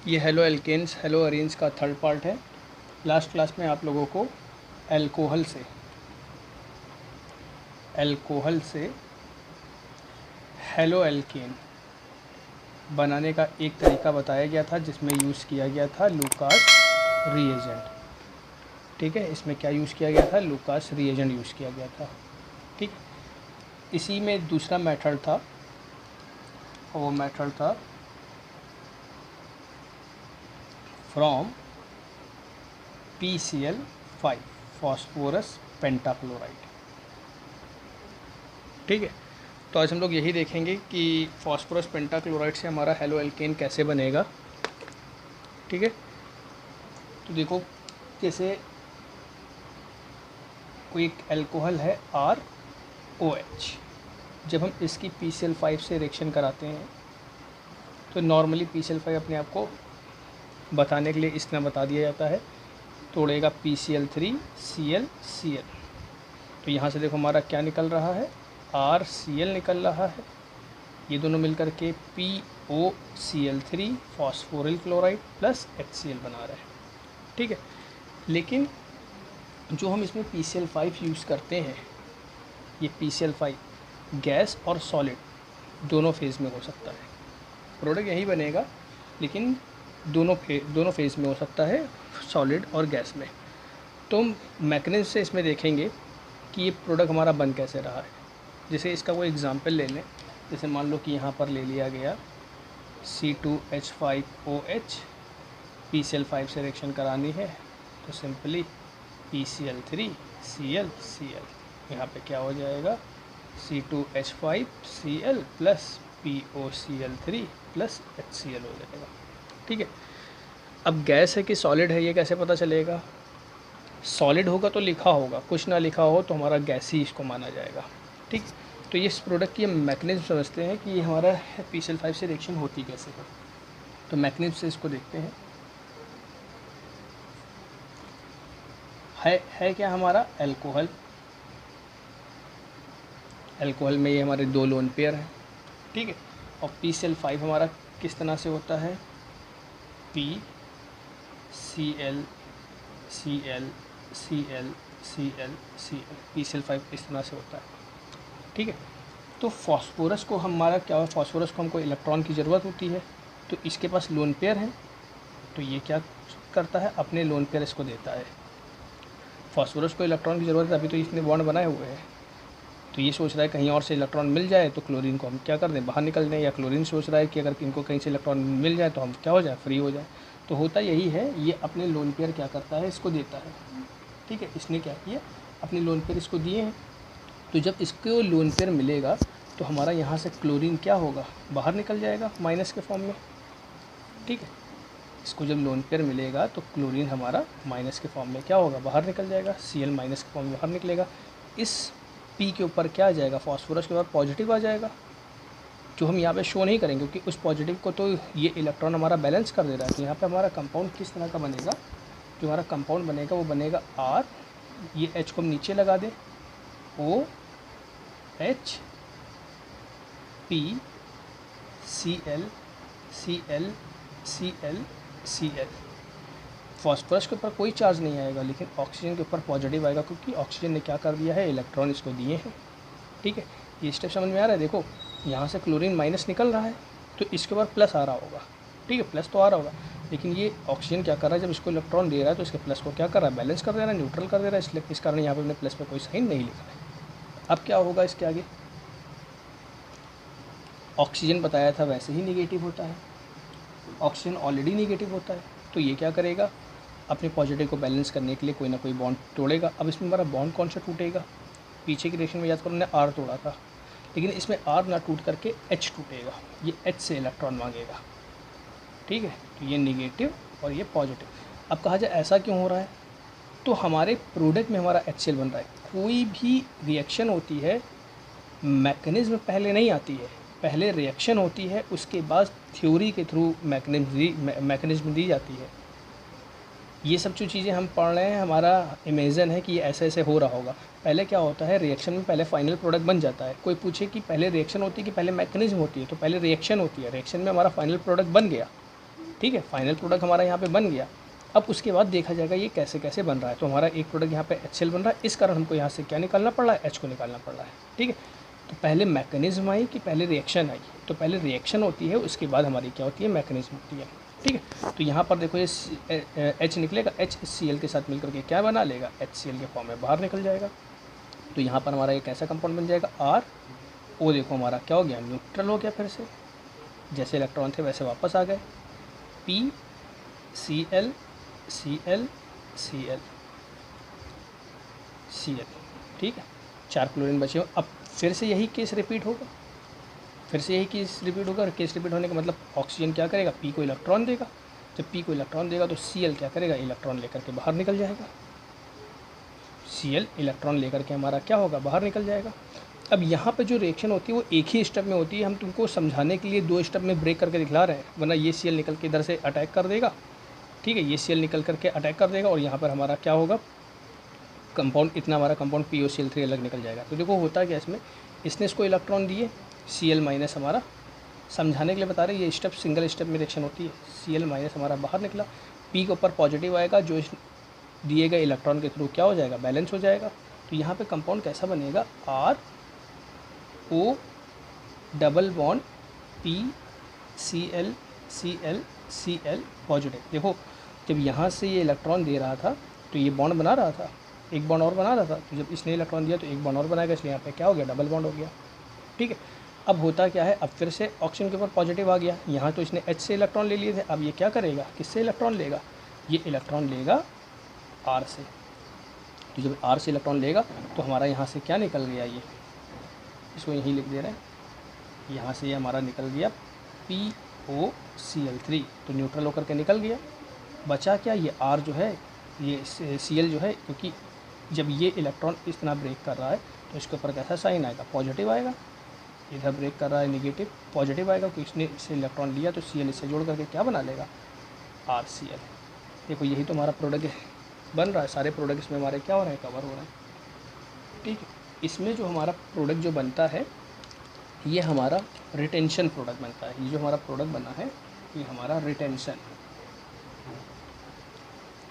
ये halo alkanes hello arenes का third part है। लास्ट क्लास में आप लोगों को अल्कोहल से हेलो एल्केन बनाने का एक तरीका बताया गया था, जिसमें यूज़ किया गया था लूकास रिएजेंट। ठीक है, इसमें क्या यूज़ किया गया था? लूकास रिएजेंट यूज़ किया गया था। ठीक, इसी में दूसरा मेथड था, और वो मेथड था फ्रॉम PCl5 फॉस्फोरस पेंटाक्लोराइड। ठीक है, तो आज हम लोग यही देखेंगे कि फॉस्फोरस पेंटाक्लोराइड से हमारा हेलो एल्केन कैसे बनेगा। ठीक है, तो देखो, जैसे कोई एक एल्कोहल है ROH, जब हम इसकी PCl5 से रिएक्शन कराते हैं तो नॉर्मली PCl5 अपने आप को बताने के लिए इस तरह बता दिया जाता है, तोड़ेगा PCl3Cl। तो यहाँ से देखो हमारा क्या निकल रहा है, RCl निकल रहा है। ये दोनों मिलकर के POCl3 phosphoryl chloride plus HCl बना रहे हैं। ठीक है, लेकिन जो हम इसमें PCl5 यूज़ करते हैं, ये PCl5 गैस और सॉलिड दोनों फेज़ में हो सकता है। प्रोडक्ट यही बनेगा, लेकिन दोनों फेज़ में हो सकता है, सॉलिड और गैस में। तो मैकेनिज्म से इसमें देखेंगे कि ये प्रोडक्ट हमारा बन कैसे रहा है। जैसे इसका कोई एग्जांपल ले लें, जैसे मान लो कि यहाँ पर ले लिया गया C2H5OH, PCl5 से रिएक्शन करानी है तो सिंपली PCl3Cl यहाँ पे क्या हो जाएगा, C2H5Cl plus POCl3 plus HCl हो जाएगा। ठीक है, अब गैस है कि सॉलिड है ये कैसे पता चलेगा? सॉलिड होगा तो लिखा होगा, कुछ ना लिखा हो तो हमारा गैस ही इसको माना जाएगा। ठीक, तो ये इस प्रोडक्ट की हम मैकेनिज्म समझते हैं कि ये हमारा PCl5 से रिएक्शन होती कैसे है। तो मैकेनिज्म से इसको देखते हैं। है क्या हमारा अल्कोहल में ये हमारे दो लोन पेयर हैं। ठीक है, और PCl5 हमारा किस तरह से होता है, PCl Cl Cl Cl Cl, PCl5 इस तरह से होता है। ठीक है, तो फॉस्फोरस को हमारा क्या है, फॉस्फोरस को हमको इलेक्ट्रॉन की ज़रूरत होती है, तो इसके पास लोन पेयर है, तो ये क्या करता है, अपने लोन पेयर इसको देता है। फॉस्फोरस को इलेक्ट्रॉन की ज़रूरत है, अभी तो इसने बॉन्ड बनाए हुए हैं, तो ये सोच रहा है कहीं और से इलेक्ट्रॉन मिल जाए तो क्लोरीन को हम क्या कर दें, बाहर निकल दें, या क्लोरीन सोच रहा है कि अगर इनको कहीं से इलेक्ट्रॉन मिल जाए तो हम क्या हो जाए, फ्री हो जाए। तो होता यही है, ये अपने लोन पेयर क्या करता है, इसको देता है। ठीक है, इसने क्या किया, अपने लोन पेयर इसको दिए हैं, तो जब इसको लोन पेयर मिलेगा तो हमारा यहाँ से क्लोरीन क्या होगा, बाहर निकल जाएगा माइनस के फॉर्म में। ठीक है, इसको जब लोन पेयर मिलेगा तो क्लोरीन हमारा माइनस के फॉर्म में क्या होगा, बाहर निकल जाएगा, Cl माइनस के फॉर्म में बाहर निकलेगा। इस P के ऊपर क्या आ जाएगा, फॉस्फोरस के ऊपर पॉजिटिव आ जाएगा, जो हम यहाँ पे शो नहीं करेंगे क्योंकि उस पॉजिटिव को तो ये इलेक्ट्रॉन हमारा बैलेंस कर दे रहा है। तो यहाँ पे हमारा कंपाउंड किस तरह का बनेगा, जो हमारा कंपाउंड बनेगा वो बनेगा R, ये H को हम नीचे लगा दें, OH P Cl Cl Cl Cl। Phosphorus के ऊपर कोई चार्ज नहीं आएगा, लेकिन ऑक्सीजन के ऊपर पॉजिटिव आएगा, क्योंकि ऑक्सीजन ने क्या कर दिया है, इलेक्ट्रॉन इसको दिए हैं। ठीक है, ये स्टेप समझ में आ रहा है। देखो यहाँ से क्लोरीन माइनस निकल रहा है तो इसके ऊपर प्लस आ रहा होगा। ठीक है, प्लस तो आ रहा होगा, लेकिन ये ऑक्सीजन क्या कर रहा है, जब इसको इलेक्ट्रॉन दे रहा है तो इसके प्लस को क्या कर रहा है, बैलेंस कर दे रहा है, न्यूट्रल कर दे रहा है। इसलिए इस कारण यहाँ पर हमने प्लस पर कोई साइन नहीं लिखा है। अब क्या होगा इसके आगे, ऑक्सीजन बताया था वैसे ही निगेटिव होता है, ऑक्सीजन ऑलरेडी निगेटिव होता है, तो ये क्या करेगा, अपने पॉजिटिव को बैलेंस करने के लिए कोई ना कोई बॉन्ड तोड़ेगा। अब इसमें हमारा बॉन्ड कौन सा टूटेगा, पीछे की रिएक्शन में याद करो हमने R तोड़ा था, लेकिन इसमें R ना टूट करके H टूटेगा, ये H से इलेक्ट्रॉन मांगेगा। ठीक है, तो ये निगेटिव और ये पॉजिटिव। अब कहा जाए ऐसा क्यों हो रहा है, तो हमारे प्रोडक्ट में हमारा HCl बन रहा है। कोई भी रिएक्शन होती है, मैकेनिज्म पहले नहीं आती है, पहले रिएक्शन होती है, उसके बाद थ्योरी के थ्रू मैकेनिज्म दी जाती है। ये सब जो चीज़ें हम पढ़ रहे हैं, हमारा इमेजिन है कि ये ऐसे ऐसे हो रहा होगा। पहले क्या होता है, रिएक्शन में पहले फाइनल प्रोडक्ट बन जाता है। कोई पूछे कि पहले रिएक्शन होती है कि पहले मैकेनिज्म होती है, तो पहले रिएक्शन होती है, रिएक्शन में हमारा फाइनल प्रोडक्ट बन गया, ठीक है, फाइनल प्रोडक्ट हमारा यहाँ पे बन गया। अब उसके बाद देखा जाएगा ये कैसे कैसे बन रहा है। तो हमारा एक प्रोडक्ट यहाँ पे HCl बन रहा है, इस कारण हमको यहाँ से क्या निकालना पड़ रहा है, H को निकालना पड़ रहा है। ठीक है, तो पहले मैकेनिज्म आई कि पहले रिएक्शन आई, तो पहले रिएक्शन होती है, उसके बाद हमारी क्या होती है, मैकेनिज्म होती है। ठीक है, तो यहाँ पर देखो ये H निकलेगा, HCl के साथ मिलकर के क्या बना लेगा, HCl के फॉर्म में बाहर निकल जाएगा। तो यहाँ पर हमारा एक ऐसा कंपाउंड बन जाएगा RO, देखो हमारा क्या हो गया, न्यूट्रल हो गया, फिर से जैसे इलेक्ट्रॉन थे वैसे वापस आ गए, PCl Cl Cl Cl। ठीक है, 4 क्लोरीन बचे हो। अब फिर से यही केस रिपीट होगा, फिर से यही केस रिपीट होगा। और केस रिपीट होने का मतलब ऑक्सीजन क्या करेगा, P को इलेक्ट्रॉन देगा। जब P को इलेक्ट्रॉन देगा तो Cl क्या करेगा, इलेक्ट्रॉन लेकर के बाहर निकल जाएगा। Cl इलेक्ट्रॉन लेकर के हमारा क्या होगा, बाहर निकल जाएगा। अब यहाँ पे जो रिएक्शन होती है वो एक ही स्टेप में होती है, हम तुमको समझाने के लिए 2 स्टेप में ब्रेक करके दिखला रहे हैं, वरना ये Cl निकल के इधर से अटैक कर देगा। ठीक है, ये Cl निकल करके अटैक कर देगा और यहाँ पर हमारा क्या होगा, कंपाउंड, इतना हमारा कंपाउंड POCl3 अलग निकल जाएगा। तो देखो होता क्या इसमें, इसने इसको इलेक्ट्रॉन दिए, Cl- हमारा, समझाने के लिए बता रहे हैं, ये स्टेप सिंगल स्टेप में रिएक्शन होती है। Cl- हमारा बाहर निकला, P के ऊपर पॉजिटिव आएगा, जो दिए गए इलेक्ट्रॉन के थ्रू क्या हो जाएगा, बैलेंस हो जाएगा। तो यहाँ पे कंपाउंड कैसा बनेगा, RO double bond PCl Cl Cl positive. देखो जब यहाँ से ये इलेक्ट्रॉन दे रहा था तो ये बॉन्ड बना रहा था, एक बॉन्ड और बना रहा था, तो जब इसने इलेक्ट्रॉन दिया तो एक बॉन्ड और बनाएगा, इसलिए यहाँ पे क्या हो गया, डबल बॉन्ड हो गया। ठीक है, अब होता क्या है, अब फिर से ऑक्सीजन के ऊपर पॉजिटिव आ गया, यहाँ तो इसने H से इलेक्ट्रॉन ले लिए थे, अब ये क्या करेगा, किससे इलेक्ट्रॉन लेगा, ये इलेक्ट्रॉन लेगा R से। तो जब R से इलेक्ट्रॉन लेगा तो हमारा यहाँ से क्या निकल गया, ये इसको यहीं लिख दे रहे हैं, यहाँ से ये हमारा निकल गया POCl3, तो न्यूट्रल होकर के निकल गया। बचा क्या, ये R जो है, ये Cl जो है, क्योंकि जब ये इलेक्ट्रॉन इस तरह ब्रेक कर रहा है तो इसके ऊपर कैसा साइन आएगा, पॉजिटिव आएगा। इधर ब्रेक कर रहा है नेगेटिव, पॉजिटिव आएगा, क्योंकि इसने इससे इलेक्ट्रॉन लिया तो Cl इससे जोड़ करके क्या बना लेगा, RCl। देखो यही तो हमारा प्रोडक्ट बन रहा है, सारे प्रोडक्ट इसमें हमारे क्या हो रहे हैं, कवर हो रहे हैं। ठीक है, इसमें जो हमारा प्रोडक्ट जो बनता है ये हमारा रिटेंशन प्रोडक्ट बनता है। ये जो हमारा प्रोडक्ट बना है ये हमारा रिटेंशन।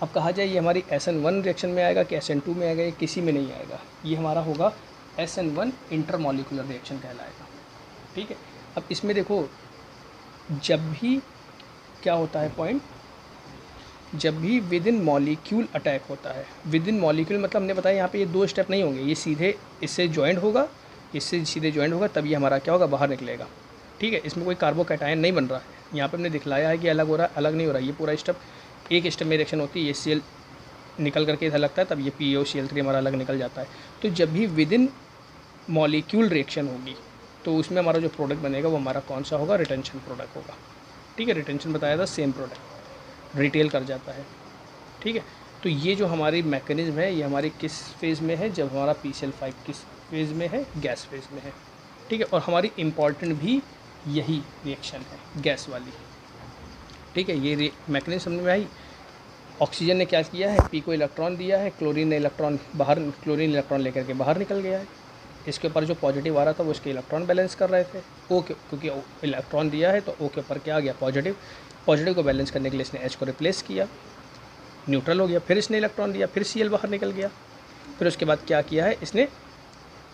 अब कहा जाए ये हमारी SN1 रिएक्शन में आएगा कि SN2 में आएगा, ये किसी में नहीं आएगा, ये हमारा होगा SN1 इंटरमॉलिक्यूलर रिएक्शन कहलाएगा। ठीक है, अब इसमें देखो जब भी क्या होता है पॉइंट, जब भी विद इन मॉलिक्यूल अटैक होता है, विद इन मॉलिक्यूल मतलब हमने बताया यहाँ पे ये 2 स्टेप नहीं होंगे, ये सीधे इससे जॉइंट होगा, इससे सीधे जॉइंट होगा, तब ये हमारा क्या होगा, बाहर निकलेगा। ठीक है, इसमें कोई कार्बोकैटायन नहीं बन रहा है, यहाँ पे हमने दिखलाया है कि अलग हो रहा है, अलग नहीं हो रहा है। ये पूरा स्टेप एक स्टेप में रिएक्शन होती है, ये Cl निकल करके इधर लगता है, तब ये POCl3 हमारा अलग निकल जाता है। तो जब भी विद इन मॉलिक्यूल रिएक्शन होगी तो उसमें हमारा जो प्रोडक्ट बनेगा वो हमारा कौन सा होगा, रिटेंशन प्रोडक्ट होगा। ठीक है, रिटेंशन बताया था, सेम प्रोडक्ट रिटेल कर जाता है। ठीक है, तो ये जो हमारी मैकेनिज्म है ये हमारी किस फेज़ में है, जब हमारा PCl5 किस फेज़ में है, गैस फेज़ में है। ठीक है, और हमारी इम्पॉर्टेंट भी यही रिएक्शन है, गैस वाली। ठीक है, ये मैकेनिज्म समझ में आई। ऑक्सीजन ने क्या किया है, P को इलेक्ट्रॉन दिया है, क्लोरीन ने इलेक्ट्रॉन बाहर, क्लोरीन इलेक्ट्रॉन लेकर के बाहर निकल गया है। इसके ऊपर जो पॉजिटिव आ रहा था वो इसके इलेक्ट्रॉन बैलेंस कर रहे थे, O के, क्योंकि इलेक्ट्रॉन दिया है तो O के ऊपर क्या आ गया, पॉजिटिव। पॉजिटिव को बैलेंस करने के लिए इसने H को रिप्लेस किया, न्यूट्रल हो गया। फिर इसने इलेक्ट्रॉन दिया, फिर Cl बाहर निकल गया। फिर उसके बाद क्या किया है, इसने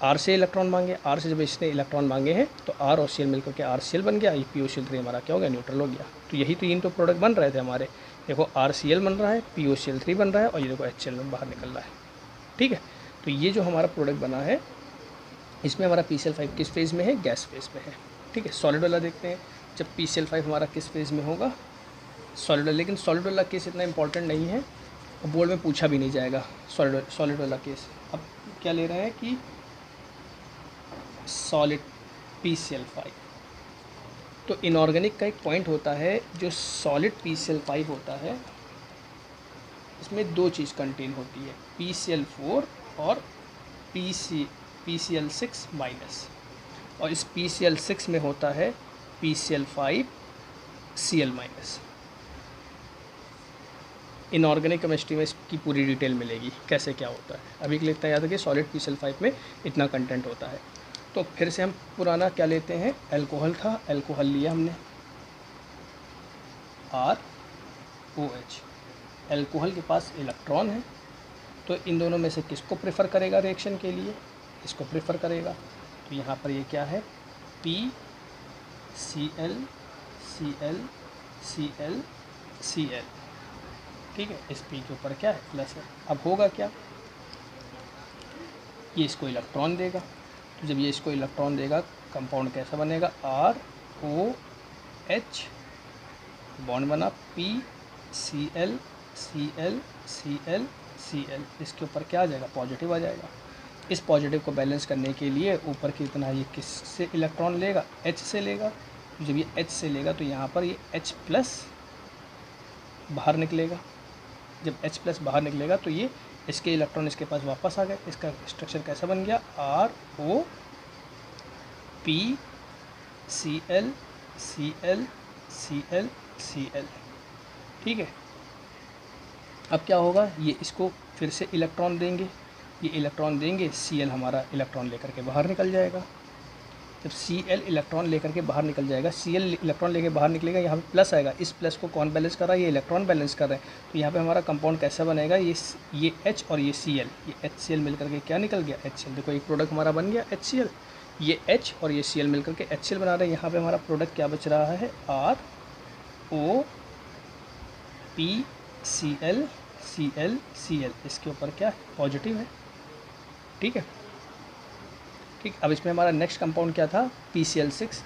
R से इलेक्ट्रॉन मांगे, R से जब इसने इलेक्ट्रॉन मांगे हैं तो R और Cl मिलकर के RCl बन गया, ये POCl3 हमारा क्या हो गया, न्यूट्रल हो गया। तो यही 3 तो प्रोडक्ट बन रहे थे हमारे। देखो RCl बन रहा है, POCl3 बन रहा है और ये देखो HCl बाहर निकल रहा है। ठीक है, तो ये जो हमारा प्रोडक्ट बना है इसमें हमारा PCl5 किस फेज़ में है, गैस फेज़ में है। ठीक है, सॉलिड वाला देखते हैं, जब PCl5 हमारा किस फेज़ में होगा, सॉलिड। लेकिन सॉलिड वाला केस इतना इंपॉर्टेंट नहीं है, बोर्ड में पूछा भी नहीं जाएगा सॉलिड वाला केस। अब क्या ले रहे हैं कि सॉलिड PCl5, तो इनऑर्गेनिक का एक पॉइंट होता है, जो सॉलिड PCl5 होता है इसमें 2 चीज़ कंटेन होती है, PCl4 और PCl6 माइनस। और इस PCl6 में होता है PCl5 Cl minus. Inorganic chemistry में इसकी पूरी डिटेल मिलेगी कैसे क्या होता है। अभी के लिए इतना याद है कि सॉलिड PCl5 में इतना कंटेंट होता है। तो फिर से हम पुराना क्या लेते हैं, अल्कोहल था, अल्कोहल लिया हमने, ROH। एल्कोहल के पास इलेक्ट्रॉन है, तो इन दोनों में से किसको प्रेफर करेगा रिएक्शन के लिए? इसको प्रेफर करेगा। तो यहाँ पर ये क्या है, PCl Cl Cl Cl, ठीक है। इस P के ऊपर क्या है, प्लस है। अब होगा क्या, ये इसको इलेक्ट्रॉन देगा। तो जब ये इसको इलेक्ट्रॉन देगा, कंपाउंड कैसा बनेगा, ROH, बॉन्ड बना PCl Cl Cl Cl, इसके ऊपर क्या आ जाएगा, पॉजिटिव आ जाएगा। इस पॉजिटिव को बैलेंस करने के लिए ऊपर कितना, ये किस से इलेक्ट्रॉन लेगा, H से लेगा। जब ये H से लेगा तो यहाँ पर ये H प्लस बाहर निकलेगा। जब H प्लस बाहर निकलेगा तो ये इसके इलेक्ट्रॉन इसके पास वापस आ गए। इसका स्ट्रक्चर कैसा बन गया, ROP Cl Cl Cl Cl, ठीक है। अब क्या होगा, ये इसको फिर से इलेक्ट्रॉन देंगे, ये इलेक्ट्रॉन देंगे, Cl हमारा इलेक्ट्रॉन लेकर के बाहर निकल जाएगा। जब Cl इलेक्ट्रॉन लेकर के बाहर निकल जाएगा, Cl इलेक्ट्रॉन लेके बाहर निकलेगा, यहाँ पे प्लस आएगा। इस प्लस को कौन बैलेंस कर रहा है, ये इलेक्ट्रॉन बैलेंस कर रहे हैं। तो यहाँ पे हमारा कंपाउंड कैसा बनेगा, ये H और ये Cl, ये HCl मिलकर के क्या निकल गया, HCl। देखो एक प्रोडक्ट हमारा बन गया HCl, ये H और ये Cl मिलकर के HCl बना रहे हैं। यहाँ पे हमारा प्रोडक्ट क्या बच रहा है, ROPCl Cl Cl, इसके ऊपर क्या है, पॉजिटिव है, ठीक है। ठीक, अब इसमें हमारा नेक्स्ट कंपाउंड क्या था, PCl6।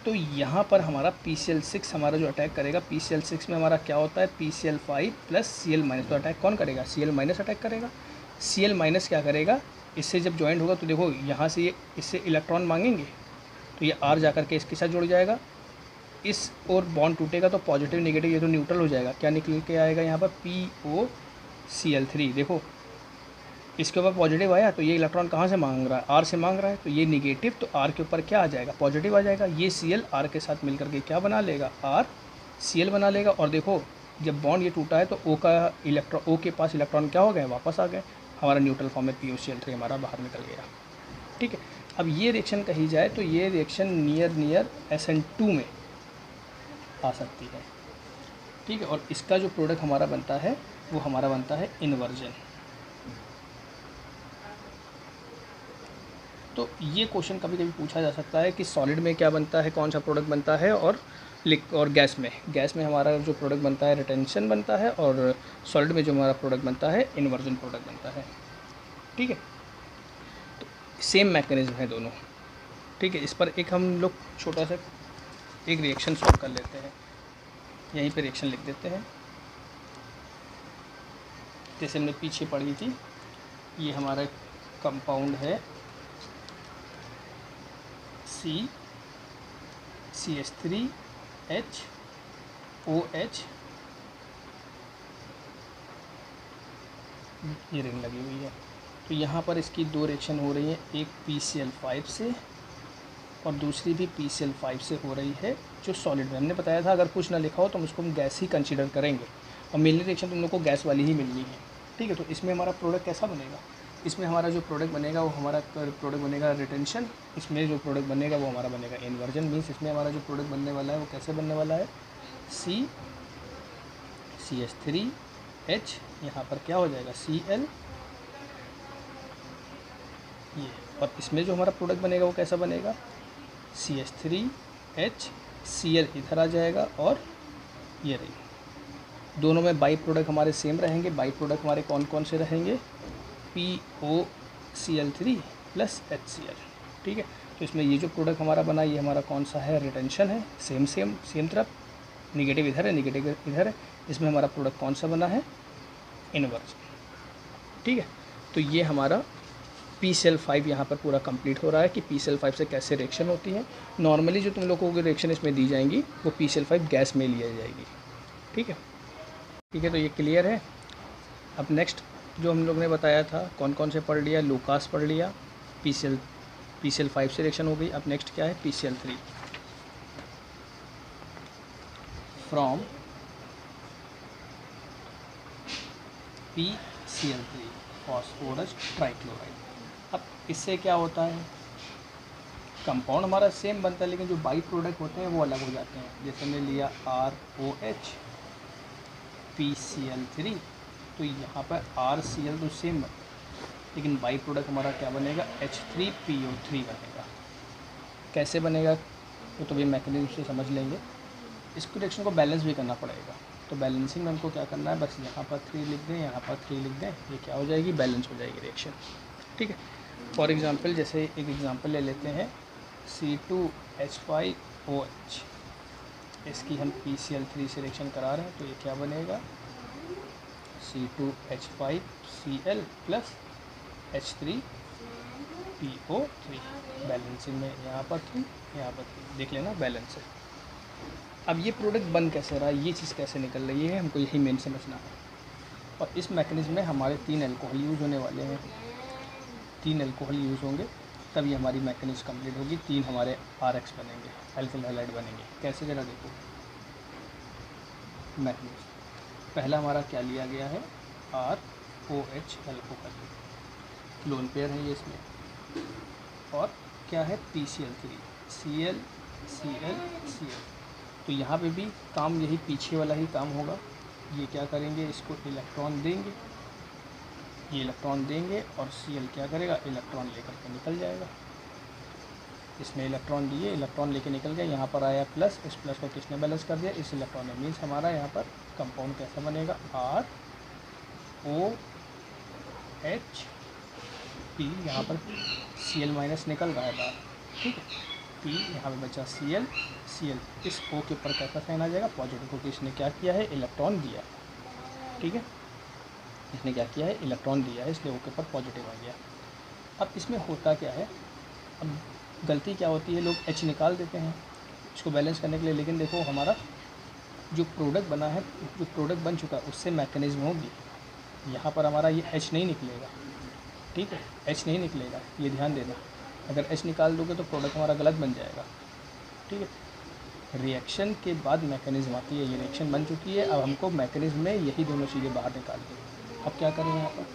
तो यहाँ पर हमारा PCl6 हमारा जो अटैक करेगा, PCl6 में हमारा क्या होता है, PCl5 प्लस Cl-। तो अटैक कौन करेगा, Cl- अटैक करेगा। Cl- क्या करेगा, इससे जब ज्वाइंट होगा तो देखो यहाँ से ये इससे इलेक्ट्रॉन मांगेंगे, तो ये R जा करके इसके साथ जुड़ जाएगा। इस और बॉन्ड टूटेगा तो पॉजिटिव नेगेटिव ये तो न्यूट्रल हो जाएगा। क्या निकल के आएगा यहाँ पर, POCl3। देखो इसके ऊपर पॉजिटिव आया तो ये इलेक्ट्रॉन कहाँ से मांग रहा है, R से मांग रहा है, तो ये निगेटिव, तो R के ऊपर क्या आ जाएगा, पॉजिटिव आ जाएगा। ये Cl R के साथ मिलकर के क्या बना लेगा, RCl बना लेगा। और देखो जब बॉन्ड ये टूटा है तो O के पास इलेक्ट्रॉन क्या हो गए, वापस आ गए। हमारा न्यूट्रल फॉर्म में POCl3 हमारा बाहर निकल गया, ठीक है। अब ये रिएक्शन कही जाए तो ये रिएक्शन नियर SN2 में आ सकती है, ठीक है। और इसका जो प्रोडक्ट हमारा बनता है वो हमारा बनता है इन्वर्जन। तो ये क्वेश्चन कभी कभी पूछा जा सकता है कि सॉलिड में क्या बनता है, कौन सा प्रोडक्ट बनता है, और गैस में हमारा जो प्रोडक्ट बनता है रिटेंशन बनता है, और सॉलिड में जो हमारा प्रोडक्ट बनता है इन्वर्जन प्रोडक्ट बनता है, ठीक है। तो सेम मैकेनिज्म है दोनों, ठीक है। इस पर एक हम लोग छोटा सा एक रिएक्शन सॉल्व कर लेते हैं। यहीं पे रिएक्शन लिख देते हैं, जैसे हमने पीछे पढ़ी थी। ये हमारा कंपाउंड है CH3HOH, ये रिंग लगी हुई है। तो यहाँ पर इसकी दो रिएक्शन हो रही हैं, एक PCl5 से और दूसरी भी PCl5 से हो रही है, जो सॉलिड में हमने बताया था। अगर कुछ ना लिखा हो तो हम उसको हम गैस ही कंसीडर करेंगे, और मेनली रिएक्शन तुम लोग को गैस वाली ही मिलनी है, ठीक है। तो इसमें हमारा प्रोडक्ट कैसा बनेगा, इसमें हमारा जो प्रोडक्ट बनेगा वो हमारा प्रोडक्ट बनेगा रिटेंशन, इसमें जो प्रोडक्ट बनेगा वो हमारा बनेगा इन्वर्जन। मीन्स इसमें हमारा जो प्रोडक्ट बनने वाला है वो कैसे बनने वाला है, CH3H, यहाँ पर क्या हो जाएगा, Cl, ये। और इसमें जो हमारा प्रोडक्ट बनेगा वो कैसा बनेगा, CH3H, Cl इधर आ जाएगा, और ये रही। दोनों में बाई प्रोडक्ट हमारे सेम रहेंगे। बाई प्रोडक्ट हमारे कौन कौन से रहेंगे, POCl3 प्लस HCl, ठीक है। तो इसमें ये जो प्रोडक्ट हमारा बना, ये हमारा कौन सा है, रिटेंशन है। सेम तरफ, निगेटिव इधर है, निगेटिव इधर है। इसमें हमारा प्रोडक्ट कौन सा बना है, इन्वर्जन, ठीक है। तो ये हमारा PCl5 यहाँ पर पूरा कंप्लीट हो रहा है कि PCl5 से कैसे रिएक्शन होती है। नॉर्मली जो तुम लोगों को रिएक्शन इसमें दी जाएंगी वो PCl5 गैस में लिया जाएगी, ठीक है। तो ये क्लियर है। अब नेक्स्ट जो हम लोग ने बताया था, कौन कौन से पढ़ लिया, लूकास पढ़ लिया, PCl5 से रिएक्शन हो गई। अब नेक्स्ट क्या है, PCl3 from PCl3 phosphorus trichloride. अब इससे क्या होता है, कंपाउंड हमारा सेम बनता है, लेकिन जो बाई प्रोडक्ट होते हैं वो अलग हो जाते हैं। जैसे हमने लिया ROH PCl3, तो यहाँ पर RCl तो सेम बनता है, लेकिन बाई प्रोडक्ट हमारा क्या बनेगा, H3PO3 बनेगा। कैसे बनेगा वो तो भी मैकेनिज्म से समझ लेंगे। इसको रिएक्शन को बैलेंस भी करना पड़ेगा, तो बैलेंसिंग में हमको क्या करना है, बस यहाँ पर 3 लिख दें, यहाँ पर 3 लिख दें, ये क्या हो जाएगी, बैलेंस हो जाएगी रिएक्शन। ठीक है। फॉर एग्ज़ाम्पल जैसे एक एग्ज़ाम्पल ले लेते हैं C2H5OH, इसकी हम PCl3 से रिएक्शन करा रहे हैं, तो ये क्या बनेगा, C2H5Cl प्लस H3PO3। बैलेंसिंग में यहाँ पर 3, यहाँ पर 3, देख लेना बैलेंस है। अब ये प्रोडक्ट बन कैसे रहा है, ये चीज़ कैसे निकल रही है, हमको यही मेन समझना है। और इस मैकेनिज्म में हमारे 3 अल्कोहल यूज़ होने वाले हैं, 3 अल्कोहल यूज़ होंगे, तब ये हमारी मैकेनिज्म कंप्लीट होगी। 3 हमारे RX बनेंगे, अल्किल हैलाइड बनेंगे। कैसे, जरा देखो मैकेनिज्म। पहला हमारा क्या लिया गया है, ROH अल्कोहल, लोन पेयर है ये इसमें, और क्या है PCl3 Cl Cl Cl। तो यहाँ पे भी काम यही पीछे वाला ही काम होगा। ये क्या करेंगे, इसको इलेक्ट्रॉन देंगे, ये इलेक्ट्रॉन देंगे, और Cl क्या करेगा, इलेक्ट्रॉन लेकर के निकल जाएगा। इसने इलेक्ट्रॉन दिए, इलेक्ट्रॉन लेके निकल गया, यहाँ पर आया प्लस, इस प्लस को किसने बैलेंस कर दिया, इस इलेक्ट्रॉन ने। मीन्स हमारा यहाँ पर कंपाउंड कैसा बनेगा, ROH P, यहाँ पर Cl माइनस निकल रहा है बाहर, ठीक है, P यहाँ पे बचा Cl, इस O के ऊपर कैसा साइन आ जाएगा, पॉजिटिव, क्योंकि इसने क्या किया है, इलेक्ट्रॉन दिया, ठीक है, इसने क्या किया है, इलेक्ट्रॉन दिया है, इसलिए O के ऊपर पॉजिटिव आ गया। अब इसमें होता क्या है, अब गलती क्या होती है, लोग H निकाल देते हैं इसको बैलेंस करने के लिए, लेकिन देखो हमारा जो प्रोडक्ट बना है, जो प्रोडक्ट बन चुका है, उससे मैकेनिज्म होगी। यहाँ पर हमारा ये H नहीं निकलेगा, ठीक है, H नहीं निकलेगा, ये ध्यान देना। अगर H निकाल दोगे तो प्रोडक्ट हमारा गलत बन जाएगा, ठीक है। रिएक्शन के बाद मैकेनिज्म आती है, ये रिएक्शन बन चुकी है, अब हमको मैकेनिज्म में यही दोनों चीज़ें बाहर निकाल दी। अब क्या करें यहाँ पर,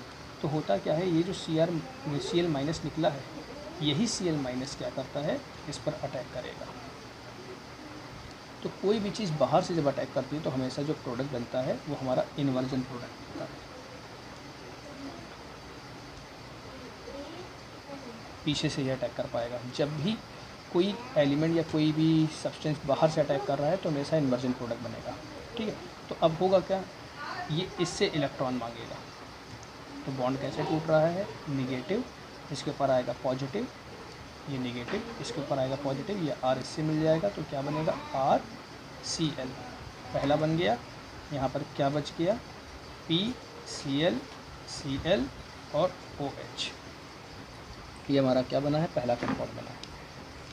तो होता क्या है, ये जो Cl माइनस निकला है, यही Cl माइनस क्या करता है, इस पर अटैक करेगा। तो कोई भी चीज़ बाहर से जब अटैक करती है तो हमेशा जो प्रोडक्ट बनता है वो हमारा इन्वर्जन प्रोडक्ट बनता है। पीछे से ये अटैक कर पाएगा। जब भी कोई एलिमेंट या कोई भी सब्सटेंस बाहर से अटैक कर रहा है तो हमेशा इन्वर्जन प्रोडक्ट बनेगा, ठीक है। तो अब होगा क्या, ये इससे इलेक्ट्रॉन मांगेगा, तो बॉन्ड कैसे टूट रहा है, निगेटिव, इसके ऊपर आएगा पॉजिटिव, ये निगेटिव, इसके ऊपर आएगा पॉजिटिव, ये R इससे मिल जाएगा, तो क्या बनेगा, RCl पहला बन गया। यहाँ पर क्या बच गया, PCl Cl और OH, ये हमारा क्या बना है, पहला कंपाउंड बना है।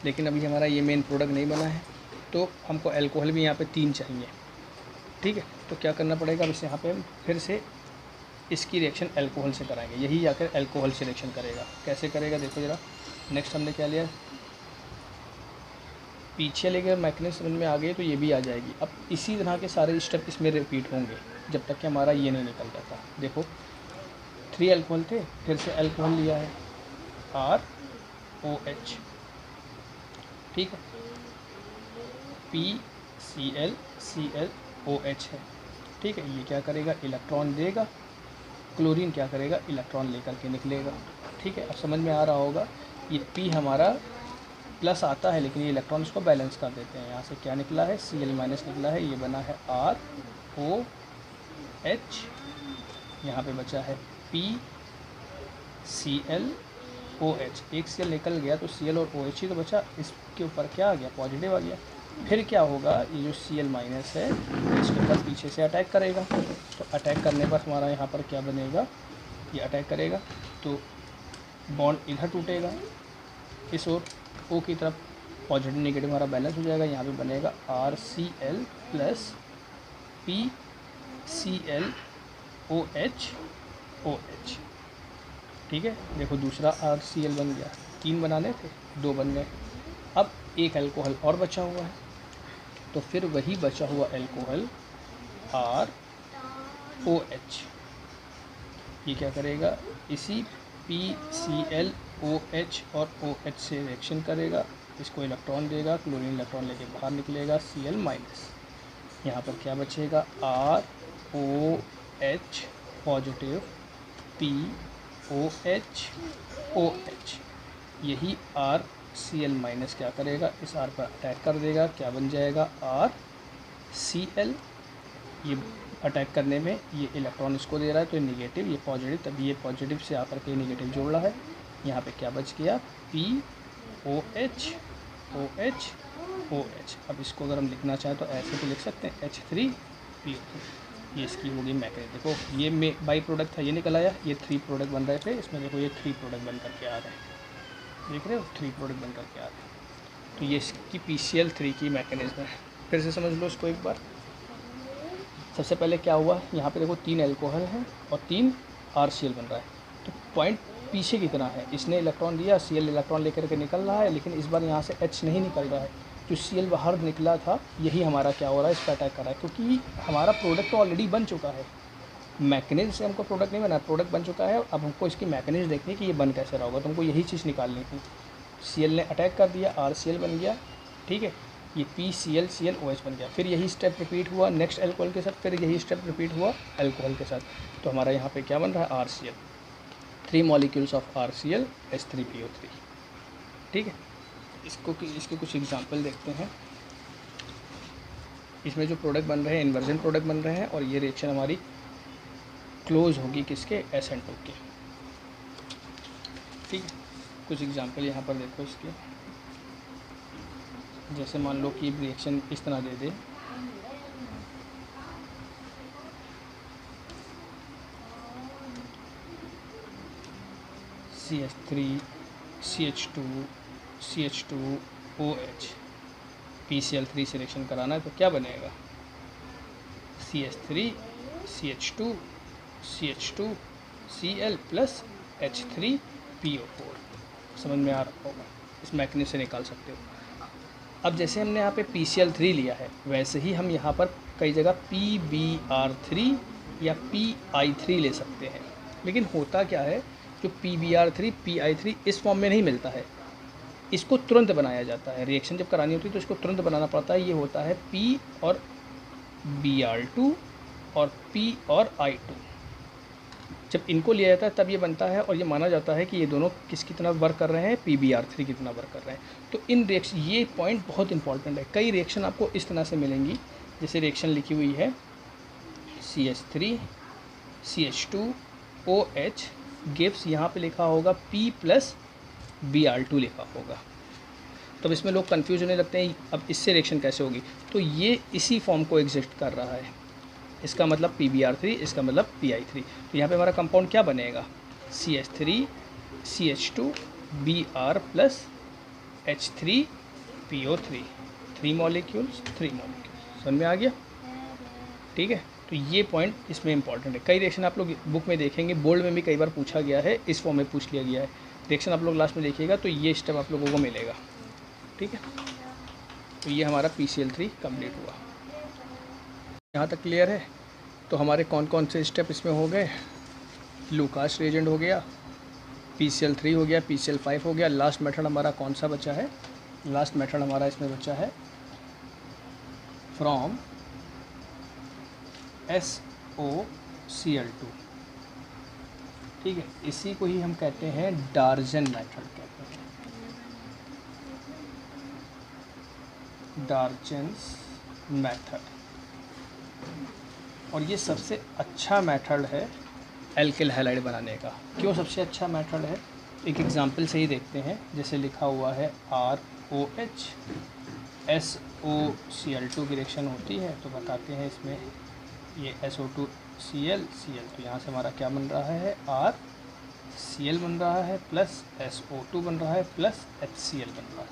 लेकिन अभी हमारा ये मेन प्रोडक्ट नहीं बना है, तो हमको अल्कोहल भी यहाँ पे 3 चाहिए, ठीक है। तो क्या करना पड़ेगा, अब इसे यहाँ पे हम फिर से इसकी रिएक्शन अल्कोहल से कराएंगे, यही आकर अल्कोहल से रिएक्शन करेगा। कैसे करेगा देखो ज़रा। नेक्स्ट हमने क्या लिया, पीछे लेकर मैकेनिज्म समझ में आ गई तो ये भी आ जाएगी। अब इसी तरह के सारे स्टेप इसमें रिपीट होंगे जब तक कि हमारा ये नहीं निकल जाता। देखो 3 अल्कोहल थे, फिर से अल्कोहल लिया है, ROH, ठीक है, PCl ClOH है, ठीक है। ये क्या करेगा, इलेक्ट्रॉन देगा, क्लोरीन क्या करेगा, इलेक्ट्रॉन लेकर के निकलेगा, ठीक है। अब समझ में आ रहा होगा, ये P हमारा प्लस आता है, लेकिन ये इलेक्ट्रॉन इसको बैलेंस कर देते हैं। यहाँ से क्या निकला है, Cl माइनस निकला है, ये बना है ROH, यहाँ पे बचा है PClOH, एक Cl निकल गया तो Cl और OH ही तो बचा, इसके ऊपर क्या आ गया, पॉजिटिव आ गया। फिर क्या होगा, ये जो Cl माइनस है इसके ऊपर पीछे से अटैक करेगा, तो अटैक करने पर हमारा यहाँ पर क्या बनेगा, ये अटैक करेगा तो बॉन्ड इधर टूटेगा, इस ओर O की तरफ पॉजिटिव नेगेटिव हमारा बैलेंस हो जाएगा। यहाँ पे बनेगा RCl प्लस PClOH OH, ठीक है। देखो दूसरा RCl बन गया, 3 बनाने थे, 2 बन गए। अब एक अल्कोहल और बचा हुआ है, तो फिर वही बचा हुआ अल्कोहल ROH, ये क्या करेगा, इसी PClOH और OH से रिएक्शन करेगा, इसको इलेक्ट्रॉन देगा, क्लोरीन इलेक्ट्रॉन लेके बाहर निकलेगा, Cl माइनस। यहाँ पर क्या बचेगा, ROH पॉजिटिव, POH OH। यही RCl माइनस क्या करेगा, इस R पर अटैक कर देगा, क्या बन जाएगा RCl। ये अटैक करने में ये इलेक्ट्रॉन इसको दे रहा है तो ये निगेटिव, ये पॉजिटिव, तभी ये पॉजिटिव से आकर के निगेटिव जोड़ रहा है। यहाँ पे क्या बच गया, POH OH OH। अब इसको अगर हम लिखना चाहें तो ऐसे भी लिख सकते हैं, H3PO3। ये इसकी होगी मैकेनिज्म। देखो ये बाई प्रोडक्ट था, ये निकल आया, ये 3 प्रोडक्ट बन रहे थे, इसमें देखो ये 3 प्रोडक्ट बन करके आ रहे हैं, देख रहे हो 3 प्रोडक्ट बन करके आ रहे हैं। तो ये इसकी PCl3 की मैकेनिज्म है। फिर से समझ लो इसको एक बार। सबसे पहले क्या हुआ, यहाँ पे देखो 3 एल्कोहल हैं और 3 RCl बन रहा है, तो पॉइंट पीछे की तरह है। इसने इलेक्ट्रॉन दिया, Cl इलेक्ट्रॉन लेकर के निकल रहा है, लेकिन इस बार यहाँ से H नहीं निकल रहा है। जो Cl बाहर निकला था यही हमारा क्या हो रहा है, इस पर अटैक कर रहा है, क्योंकि हमारा प्रोडक्ट तो ऑलरेडी बन चुका है। मैकेनिज्म से हमको प्रोडक्ट नहीं बना, प्रोडक्ट बन चुका है। अब हमको इसकी मैकेनिज्म देखनी है कि ये बन कैसे रहा होगा, तो हमको यही चीज़ निकालनी थी। Cl ने अटैक कर दिया, RCl बन गया, ठीक है, ये PCl OH बन गया। फिर यही स्टेप रिपीट हुआ नेक्स्ट एल्कोहल के साथ, फिर यही स्टेप रिपीट हुआ एल्कोहल के साथ। तो हमारा यहाँ पे क्या बन रहा है, RCl, 3 molecules of RCl H3PO3, ठीक है। इसके कुछ एग्जांपल देखते हैं। इसमें जो प्रोडक्ट बन रहे हैं इन्वर्जन प्रोडक्ट बन रहे हैं, और ये रिएक्शन हमारी क्लोज होगी किसके, SN2 के, ठीक है। कुछ एग्जांपल यहाँ पर देखो इसके। जैसे मान लो कि रिएक्शन इस तरह दे दे, CH3 CH2 CH2 OH, PCl3 selection कराना है तो क्या बनेगा, CH3 CH2 CH2 Cl plus H3PO4। समझ में आ रहा होगा, इस मैकेनिज्म से निकाल सकते हो। अब जैसे हमने यहाँ पे PCl3 लिया है, वैसे ही हम यहाँ पर कई जगह PBr3 या PI3 ले सकते हैं। लेकिन होता क्या है, जो PBr3 PI3 इस फॉर्म में नहीं मिलता है, इसको तुरंत बनाया जाता है। रिएक्शन जब करानी होती है तो इसको तुरंत बनाना पड़ता है। ये होता है P और Br2 और P और I2। जब इनको लिया जाता है तब ये बनता है, और ये माना जाता है कि ये दोनों किसकी तरह वर्क कर रहे हैं, PBr3 की तरह वर्क कर रहे हैं। तो इन रिएक्शन, ये पॉइंट बहुत इंपॉर्टेंट है। कई रिएक्शन आपको इस तरह से मिलेंगी, जैसे रिएक्शन लिखी हुई है CH3 CH2 OH गिव्स, यहाँ पे लिखा होगा P प्लस Br2 लिखा होगा। तब इसमें लोग कंफ्यूज होने लगते हैं, अब इससे रिएक्शन कैसे होगी। तो ये इसी फॉर्म को एग्जिस्ट कर रहा है, इसका मतलब PBr3, इसका मतलब PI3। तो यहाँ पे हमारा कंपाउंड क्या बनेगा, CH3 CH2 Br plus H3PO3, 3 molecules. समझ में आ गया, ठीक है। तो ये पॉइंट इसमें इंपॉर्टेंट है। कई रिएक्शन आप लोग बुक में देखेंगे, बोर्ड में भी कई बार पूछा गया है, इस फॉर्म में पूछ लिया गया है। रिएक्शन आप लोग लास्ट में देखिएगा तो ये स्टेप आप लोगों को मिलेगा, ठीक है। तो ये हमारा PCl3 कंप्लीट हुआ। यहाँ तक क्लियर है। तो हमारे कौन कौन से स्टेप इसमें हो गए, लूकास रिएजेंट हो गया, PCl3 हो गया, PCl5 हो गया। लास्ट मेथड हमारा कौन सा बचा है, लास्ट मेथड हमारा इसमें बचा है फ्रॉम SOCl2, ठीक है। इसी को ही हम कहते हैं डार्जन मेथड कहते हैं, डार्जन्स मेथड। और ये सबसे अच्छा मेथड है एल्किल हैलाइड बनाने का। क्यों सबसे अच्छा मेथड है, एक एग्जांपल से ही देखते हैं। जैसे लिखा हुआ है ROH SOCl2 की रिएक्शन होती है, तो बताते हैं इसमें ये SO2Cl तो यहाँ से हमारा क्या बन रहा है, RCl बन रहा है प्लस SO2 बन रहा है प्लस HCl बन रहा है,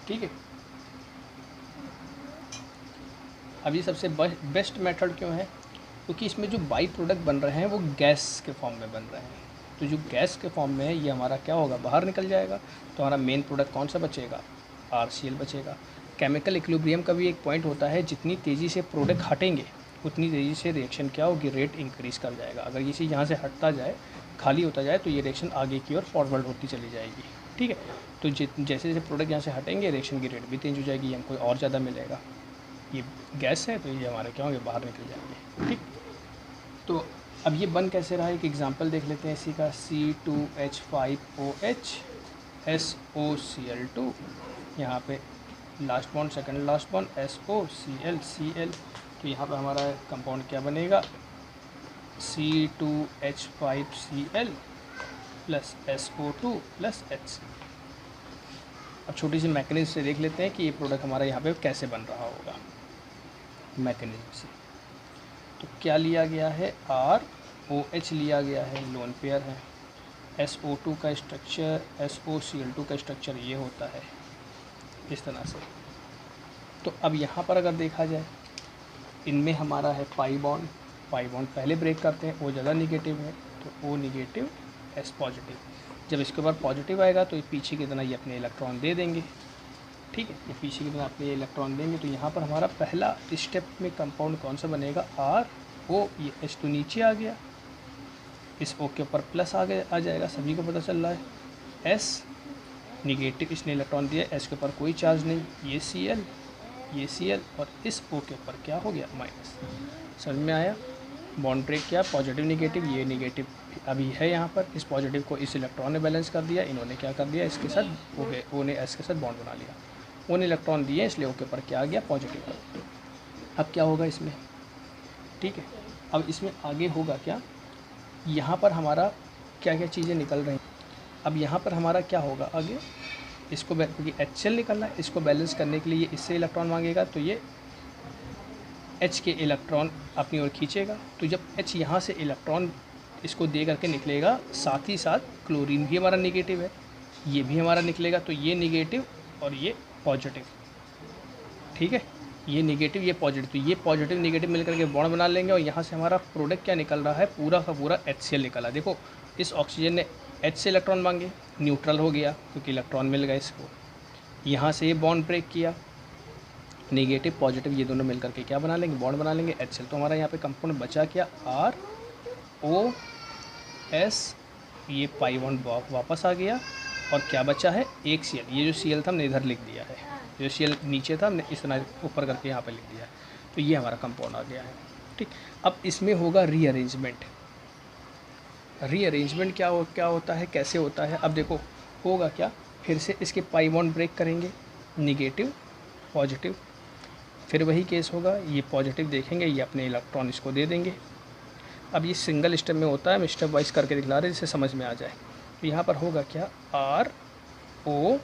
ठीक है। अब ये सबसे बेस्ट मेथड क्यों है, क्योंकि इसमें जो बाई प्रोडक्ट बन रहे हैं वो गैस के फॉर्म में बन रहे हैं। तो जो गैस के फॉर्म में है ये हमारा क्या होगा, बाहर निकल जाएगा। तो हमारा मेन प्रोडक्ट कौन सा बचेगा, RCl बचेगा। केमिकल इक्विलिब्रियम का भी एक पॉइंट होता है, जितनी तेज़ी से प्रोडक्ट हटेंगे उतनी तेज़ी से रिएक्शन क्या होगी, रेट इंक्रीज़ कर जाएगा। अगर ये चीज़ यहाँ से हटता जाए, खाली होता जाए, तो ये रिएक्शन आगे की ओर फॉरवर्ड होती चली जाएगी, ठीक है। तो जैसे जैसे प्रोडक्ट यहाँ से हटेंगे रिएक्शन की रेट भी चेंज हो जाएगी, हमको और ज़्यादा मिलेगा। ये गैस है तो ये हमारे क्या होंगे, बाहर निकल जाएंगे। ठीक, तो अब ये बन कैसे रहा है, एक एग्जांपल देख लेते हैं इसी का। C2H5OH SOCl2, यहाँ पे last bond second last bond SOCl तो यहाँ पे हमारा कंपाउंड क्या बनेगा, C2H5Cl plus SO2 plus HC। अब छोटी सी मैकेनिज्म से देख लेते हैं कि ये प्रोडक्ट हमारा यहाँ पे कैसे बन रहा होगा मैकेनिज्म से। तो क्या लिया गया है, ROH लिया गया है, लोन पेयर है। SO2 का स्ट्रक्चर, SOCl2 का स्ट्रक्चर ये होता है इस तरह से। तो अब यहाँ पर अगर देखा जाए, इनमें हमारा है पाई बॉन्ड पहले ब्रेक करते हैं, O ज़्यादा निगेटिव है तो O निगेटिव S पॉजिटिव। जब इसके ऊपर पॉजिटिव आएगा तो ये पीछे की तरह ये अपने इलेक्ट्रॉन दे देंगे। ठीक है, ये पीछे की तरह अपने इलेक्ट्रॉन देंगे। तो यहाँ पर हमारा पहला स्टेप में कंपाउंड कौन सा बनेगा, RO। ये H तो नीचे आ गया, इस O के ऊपर प्लस आ जाएगा, सभी को पता चल रहा है। S निगेटिव, इसने इलेक्ट्रॉन दिया, S के ऊपर कोई चार्ज नहीं, ये Cl और इस O के ऊपर क्या हो गया, माइनस। समझ में आया, बॉन्ड ब्रेक किया, पॉजिटिव निगेटिव, ये निगेटिव अभी है यहाँ पर, इस पॉजिटिव को इस इलेक्ट्रॉन ने बैलेंस कर दिया, इन्होंने क्या कर दिया, इसके साथ O ने S के साथ बॉन्ड बना लिया, O ने इलेक्ट्रॉन दिए, इसलिए O के ऊपर क्या आ गया, पॉजिटिव। अब क्या होगा इसमें, ठीक है, अब इसमें आगे होगा क्या, यहाँ पर हमारा क्या क्या चीज़ें निकल रही हैं। अब यहाँ पर हमारा क्या होगा आगे, इसको क्योंकि HCl निकलना है, इसको बैलेंस करने के लिए ये इससे इलेक्ट्रॉन मांगेगा, तो ये H के इलेक्ट्रॉन अपनी ओर खींचेगा। तो जब H यहाँ से इलेक्ट्रॉन इसको दे करके निकलेगा, साथ ही साथ क्लोरीन भी हमारा निगेटिव है, ये भी हमारा निकलेगा, तो ये निगेटिव और ये पॉजिटिव। ठीक है, ये निगेटिव ये पॉजिटिव, तो ये पॉजिटिव निगेटिव मिलकर के बॉन्ड बना लेंगे और यहाँ से हमारा प्रोडक्ट क्या निकल रहा है, पूरा का पूरा HCl निकला। देखो इस ऑक्सीजन ने H से इलेक्ट्रॉन मांगे, न्यूट्रल हो गया क्योंकि इलेक्ट्रॉन मिल गया इसको। यहाँ से ये बॉन्ड ब्रेक किया, नेगेटिव पॉजिटिव ये दोनों मिलकर के क्या बना लेंगे, बॉन्ड बना लेंगे, HCl। तो हमारा यहाँ पे कंपाउंड बचा क्या, ROS, ये पाई बॉन्ड वापस आ गया और क्या बचा है, एक Cl। ये जो Cl था हमने इधर लिख दिया है, जो Cl नीचे था हमने इस तरह ऊपर करके यहाँ पे लिख दिया है। तो ये हमारा कंपाउंड आ गया है। ठीक, अब इसमें होगा रीअरेंजमेंट। रीअरेंजमेंट क्या होता है, कैसे होता है, अब देखो होगा क्या, फिर से इसके पाई बॉन्ड ब्रेक करेंगे, निगेटिव पॉजिटिव, फिर वही केस होगा, ये पॉजिटिव देखेंगे, ये अपने इलेक्ट्रॉन इसको दे देंगे। अब ये सिंगल स्टेप में होता है, हम स्टेप वाइज करके दिखला रहे हैं जिससे समझ में आ जाए। तो यहाँ पर होगा क्या, RO,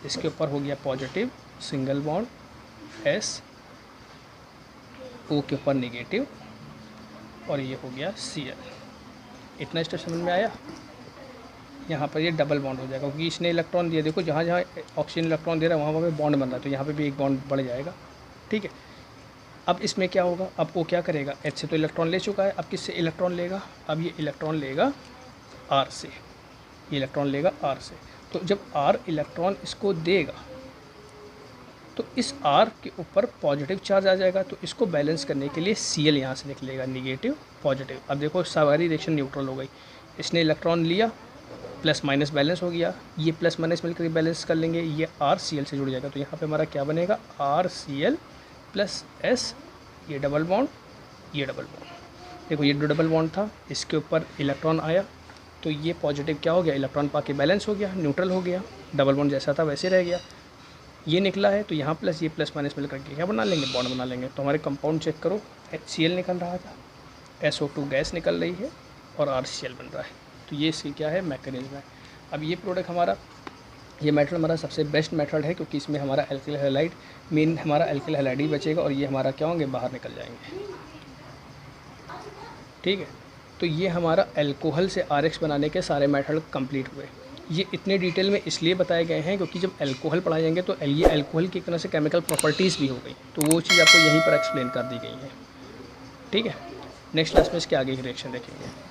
इसके ऊपर हो गया positive single bond, S, O के ऊपर निगेटिव और ये हो गया Cl। इतना स्टेप समझ में आया। यहाँ पर ये डबल बॉन्ड हो जाएगा क्योंकि इसने इलेक्ट्रॉन दिया, देखो जहाँ जहाँ ऑक्सीजन इलेक्ट्रॉन दे रहा है वहाँ पे बॉन्ड बन रहा है, तो यहाँ पे भी एक बॉन्ड बढ़ जाएगा। ठीक है, अब इसमें क्या होगा, अब वो क्या करेगा, H से तो इलेक्ट्रॉन ले चुका है, अब किससे इलेक्ट्रन लेगा, अब ये इलेक्ट्रॉन लेगा R से, ये इलेक्ट्रॉन लेगा R से। तो जब R इलेक्ट्रॉन इसको देगा तो इस R के ऊपर पॉजिटिव चार्ज आ जाएगा, तो इसको बैलेंस करने के लिए Cl यहाँ से निकलेगा, निगेटिव पॉजिटिव। अब देखो सारी रिएक्शन न्यूट्रल हो गई, इसने इलेक्ट्रॉन लिया, प्लस माइनस बैलेंस हो गया, ये प्लस माइनस मिलकर बैलेंस कर लेंगे, ये RCl से जुड़ जाएगा। तो यहाँ पे हमारा क्या बनेगा, RCl प्लस S, ये डबल बॉन्ड, ये डबल बॉन्ड। देखो ये डबल बॉन्ड था, इसके ऊपर इलेक्ट्रॉन आया तो ये पॉजिटिव क्या हो गया, इलेक्ट्रॉन पाके बैलेंस हो गया, न्यूट्रल हो गया, डबल बॉन्ड जैसा था वैसे रह गया। ये निकला है तो यहाँ प्लस ये प्लस माइनस मिल करके क्या बना लेंगे, बॉन्ड बना लेंगे। तो हमारे कंपाउंड चेक करो, HCl निकल रहा था, SO2 गैस निकल रही है और RCl बन रहा है। तो ये इसकी क्या है, मैकेनिज्म है। अब ये प्रोडक्ट हमारा, ये मेथड हमारा सबसे बेस्ट मेथड है क्योंकि इसमें हमारा एल्किल हैलाइड, मेन हमारा एल्किल हैलाइड ही बचेगा और ये हमारा क्या होंगे, बाहर निकल जाएंगे। ठीक है, तो ये हमारा अल्कोहल से RX बनाने के सारे मेथड कंप्लीट हुए। ये इतने डिटेल में इसलिए बताए गए हैं क्योंकि जब अल्कोहल पढ़ाए जाएंगे तो ये अल्कोहल की एक तरह से केमिकल प्रॉपर्टीज़ भी हो गई, तो वो चीज़ आपको यहीं पर एक्सप्लेन कर दी गई है। ठीक है, नेक्स्ट क्लास में इसके आगे की रिएक्शन देखेंगे।